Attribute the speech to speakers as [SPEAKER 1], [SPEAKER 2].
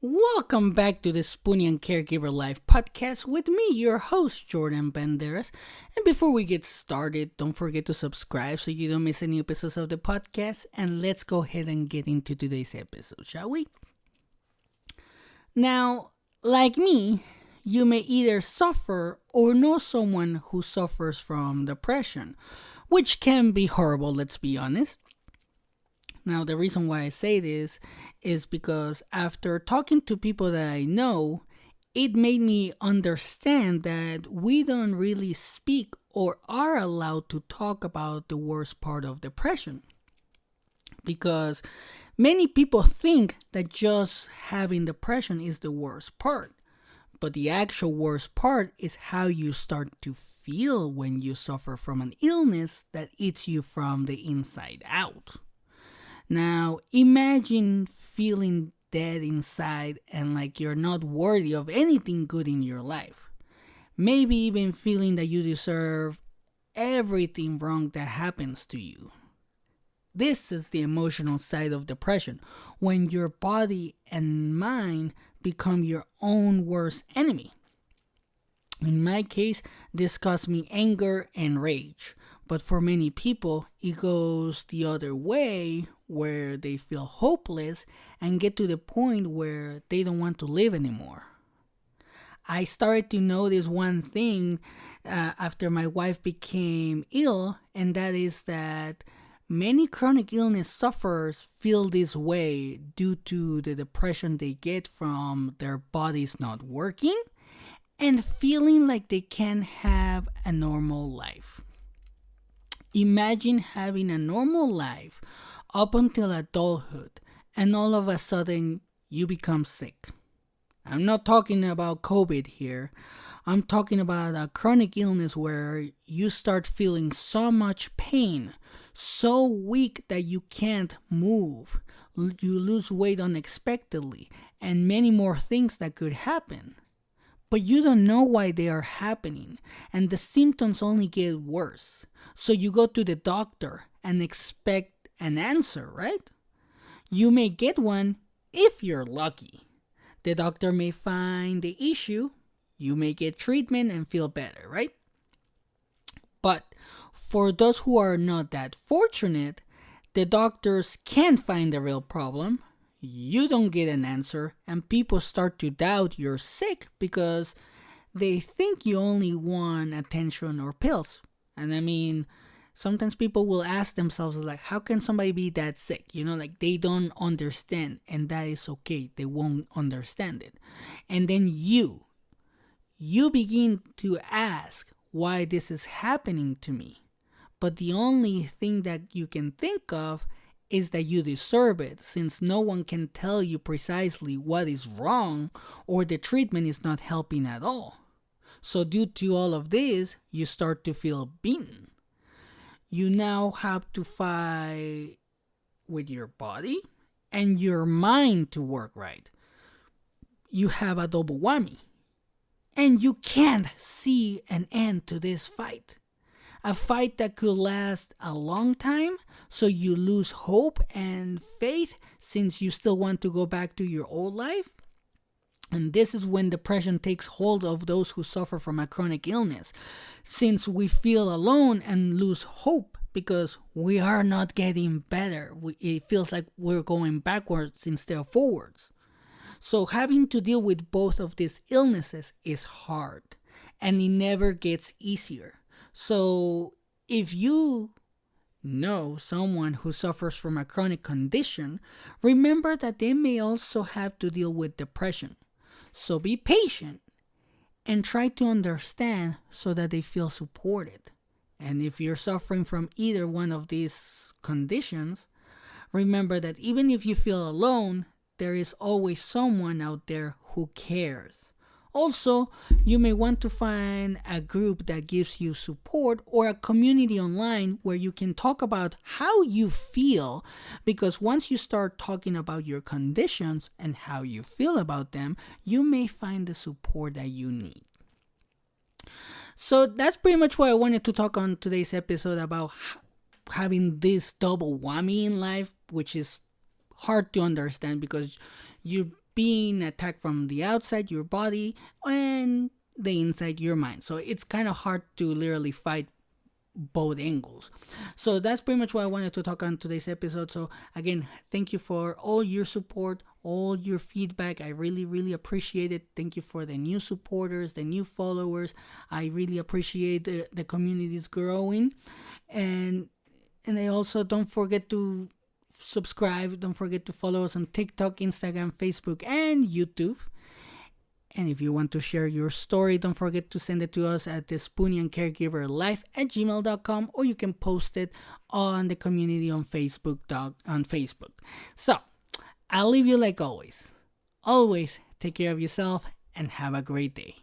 [SPEAKER 1] Welcome back to the Spoonie and Caregiver Live podcast with me, your host, Jordan Banderas. And before we get started, don't forget to subscribe so you don't miss any episodes of the podcast. And let's go ahead and get into today's episode, shall we? Now, like me, you may either suffer or know someone who suffers from depression, which can be horrible, let's be honest. Now, the reason why I say this is because after talking to people that I know, it made me understand that we don't really speak or are allowed to talk about the worst part of depression. Because many people think that just having depression is the worst part. But the actual worst part is how you start to feel when you suffer from an illness that eats you from the inside out. Now, imagine feeling dead inside and like you're not worthy of anything good in your life. Maybe even feeling that you deserve everything wrong that happens to you. This is the emotional side of depression, when your body and mind become your own worst enemy. In my case, this caused me anger and rage. But for many people, it goes the other way, where they feel hopeless and get to the point where they don't want to live anymore. I started to notice one thing after my wife became ill, and that is that many chronic illness sufferers feel this way due to the depression they get from their bodies not working and feeling like they can't have a normal life. Imagine having a normal life up until adulthood and all of a sudden you become sick. I'm not talking about COVID here. I'm talking about a chronic illness where you start feeling so much pain, so weak that you can't move. You lose weight unexpectedly and many more things that could happen. But you don't know why they are happening, and the symptoms only get worse. So you go to the doctor and expect an answer, right? You may get one if you're lucky. The doctor may find the issue, you may get treatment and feel better, right? But for those who are not that fortunate, the doctors can't find the real problem. You don't get an answer, and people start to doubt you're sick because they think you only want attention or pills. And I mean, sometimes people will ask themselves, like, how can somebody be that sick? Like they don't understand, and that is okay. They won't understand it. And then you begin to ask why this is happening to me. But the only thing that you can think of is that you deserve it, since no one can tell you precisely what is wrong or the treatment is not helping at all. So due to all of this, you start to feel beaten. You now have to fight with your body and your mind to work right. You have a double whammy. And you can't see an end to this fight. A fight that could last a long time, so you lose hope and faith since you still want to go back to your old life. And this is when depression takes hold of those who suffer from a chronic illness, since we feel alone and lose hope because we are not getting better. It feels like we're going backwards instead of forwards. So having to deal with both of these illnesses is hard, and it never gets easier. So if you know someone who suffers from a chronic condition, remember that they may also have to deal with depression. So be patient and try to understand so that they feel supported. And if you're suffering from either one of these conditions, remember that even if you feel alone, there is always someone out there who cares. Also, you may want to find a group that gives you support or a community online where you can talk about how you feel, because once you start talking about your conditions and how you feel about them, you may find the support that you need. So that's pretty much what I wanted to talk on today's episode about having this double whammy in life, which is hard to understand because you being attacked from the outside your body and the inside your mind. So it's kind of hard to literally fight both angles. So that's pretty much what I wanted to talk on today's episode. So again, thank you for all your support, all your feedback. I really appreciate it. Thank you for the new supporters, the new followers. I really appreciate the community is growing. And I also don't forget to subscribe. Don't forget to follow us on TikTok, Instagram, Facebook, and YouTube. And if you want to share your story, don't forget to send it to us at the Spoonie and Caregiver life@gmail.com, or you can post it on the community on Facebook. So I'll leave you like always. Always take care of yourself and have a great day.